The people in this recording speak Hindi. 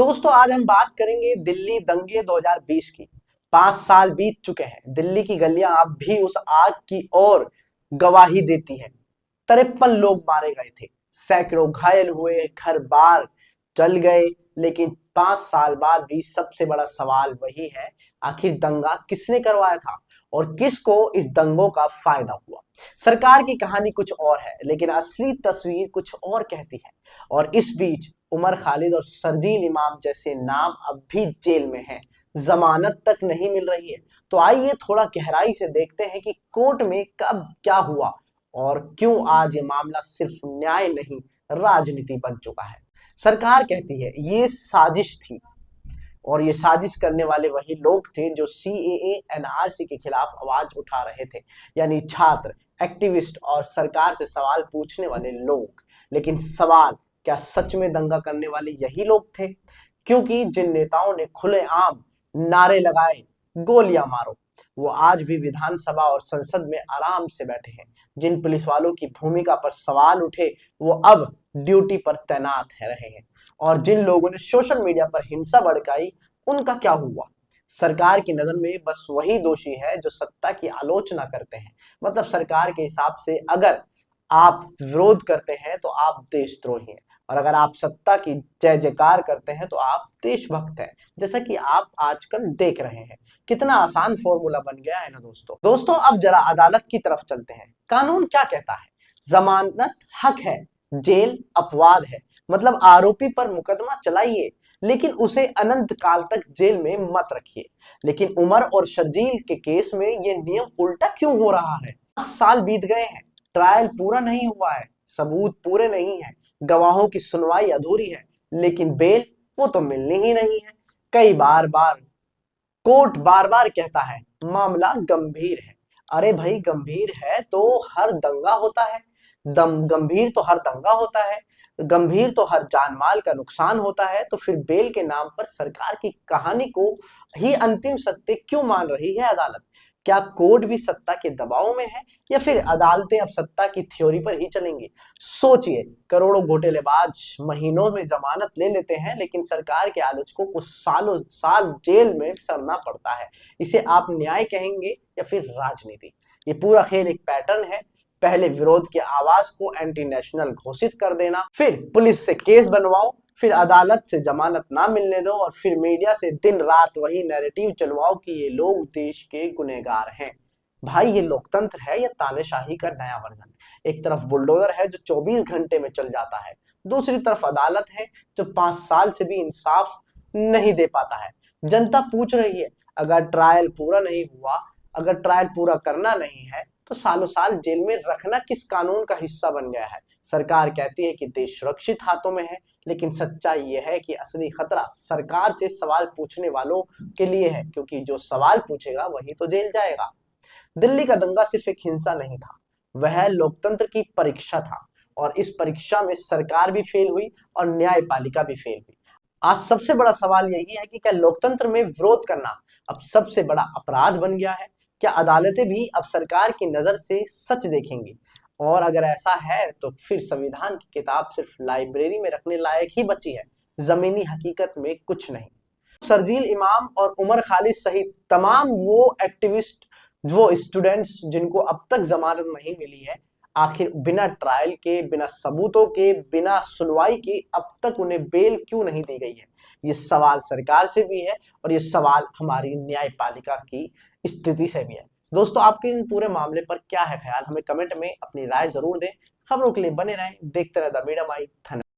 दोस्तों आज हम बात करेंगे दिल्ली दंगे 2020 की। 5 साल बीत चुके हैं। दिल्ली की गलियां अब भी उस आग की ओर गवाही देती है। 53 लोग मारे गए थे, सैकड़ों घायल हुए, घर बार जल गए। लेकिन 5 साल बाद भी सबसे बड़ा सवाल वही है, आखिर दंगा किसने करवाया था और किसको इस दंगों का फायदा हुआ। सरकार की कहानी कुछ और है, लेकिन असली तस्वीर कुछ और कहती है। और इस बीच उमर खालिद और शरजील इमाम जैसे नाम अब भी जेल में हैं, जमानत तक नहीं मिल रही है। तो आइए थोड़ा गहराई से देखते हैं कि कोर्ट में कब क्या हुआ और क्यों आज ये मामला सिर्फ न्याय नहीं, राजनीति बन चुका है। सरकार कहती है ये साजिश थी, और ये साजिश करने वाले वही लोग थे जो सीएए एनआरसी के खिलाफ आवाज उठा रहे थे, यानी छात्र, एक्टिविस्ट और सरकार से सवाल पूछने वाले लोग। लेकिन सवाल, क्या सच में दंगा करने वाले यही लोग थे? क्योंकि जिन नेताओं ने खुलेआम नारे लगाए, गोलियां मारो, वो आज भी विधानसभा और संसद में आराम से बैठे हैं। जिन पुलिस वालों की भूमिका पर सवाल उठे, वो अब ड्यूटी पर तैनात है रहे हैं। और जिन लोगों ने सोशल मीडिया पर हिंसा भड़काई, उनका क्या हुआ? सरकार की नजर में बस वही दोषी है जो सत्ता की आलोचना करते हैं। मतलब सरकार के हिसाब से अगर आप विरोध करते हैं तो आप देशद्रोही हैं, और अगर आप सत्ता की जय जयकार करते हैं तो आप देशभक्त हैं। जैसा कि आप आजकल देख रहे हैं, कितना आसान फॉर्मूला बन गया है ना दोस्तों। अब जरा अदालत की तरफ चलते हैं। कानून क्या कहता है? जमानत हक है, जेल अपवाद है। मतलब आरोपी पर मुकदमा चलाइए, लेकिन उसे अनंत काल तक जेल में मत रखिए। लेकिन उमर और शर्जील के केस में ये नियम उल्टा क्यों हो रहा है? 5 साल बीत गए हैं, ट्रायल पूरा नहीं हुआ है, सबूत पूरे नहीं है, गवाहों की सुनवाई अधूरी है, लेकिन बेल वो तो मिलनी ही नहीं है। कई बार कोर्ट बार बार कहता है मामला गंभीर है। अरे भाई, गंभीर है तो हर दंगा होता है, गंभीर तो हर दंगा होता है, गंभीर तो हर जान माल का नुकसान होता है। तो फिर बेल के नाम पर सरकार की कहानी को ही अंतिम सत्य क्यों मान रही है अदालत? क्या कोर्ट भी सत्ता के दबाव में है, या फिर अदालतें अब सत्ता की थ्योरी पर ही चलेंगी? सोचिए, करोड़ों घोटालेबाज महीनों में जमानत ले लेते हैं, लेकिन सरकार के आलोचकों को सालों साल जेल में सड़ना पड़ता है। इसे आप न्याय कहेंगे या फिर राजनीति? ये पूरा खेल एक पैटर्न है। पहले विरोध की आवाज को एंटी नेशनल घोषित कर देना, फिर पुलिस से केस बनवाओ, फिर अदालत से जमानत ना मिलने दो, और फिर मीडिया से दिन रात वही नैरेटिव चलवाओ कि ये लोग देश के गुनहगार हैं। भाई, ये लोकतंत्र है या तानाशाही का नया वर्जन? एक तरफ बुलडोजर है जो 24 घंटे में चल जाता है, दूसरी तरफ अदालत है जो 5 साल से भी इंसाफ नहीं दे पाता है। जनता पूछ रही है, अगर ट्रायल पूरा नहीं हुआ, अगर ट्रायल पूरा करना नहीं है, तो सालों साल जेल में रखना किस कानून का हिस्सा बन गया है? सरकार कहती है कि देश सुरक्षित हाथों में है, लेकिन सच्चाई यह है कि असली खतरा सरकार से सवाल पूछने वालों के लिए है, क्योंकि जो सवाल पूछेगा वही तो जेल जाएगा। दिल्ली का दंगा सिर्फ एक हिंसा नहीं था, वह लोकतंत्र की परीक्षा था। और इस परीक्षा में सरकार भी फेल हुई और न्यायपालिका भी फेल हुई। आज सबसे बड़ा सवाल यही है कि क्या लोकतंत्र में विरोध करना अब सबसे बड़ा अपराध बन गया है? क्या अदालतें भी अब सरकार की नजर से सच देखेंगी? और अगर ऐसा है तो फिर संविधान की किताब सिर्फ लाइब्रेरी में रखने लायक ही बची है, जमीनी हकीकत में कुछ नहीं। शर्जील इमाम और उमर खालिद सहित तमाम वो एक्टिविस्ट, वो स्टूडेंट्स जिनको अब तक जमानत नहीं मिली है, आखिर बिना ट्रायल के, बिना सबूतों के, बिना सुनवाई के अब तक उन्हें बेल क्यों नहीं दी गई है? ये सवाल सरकार से भी है, और ये सवाल हमारी न्यायपालिका की स्थिति से भी है। दोस्तों, आपके इन पूरे मामले पर क्या है ख्याल? हमें कमेंट में अपनी राय जरूर दें। खबरों के लिए बने रहें, देखते रहे द मीडिया माई। धन्यवाद।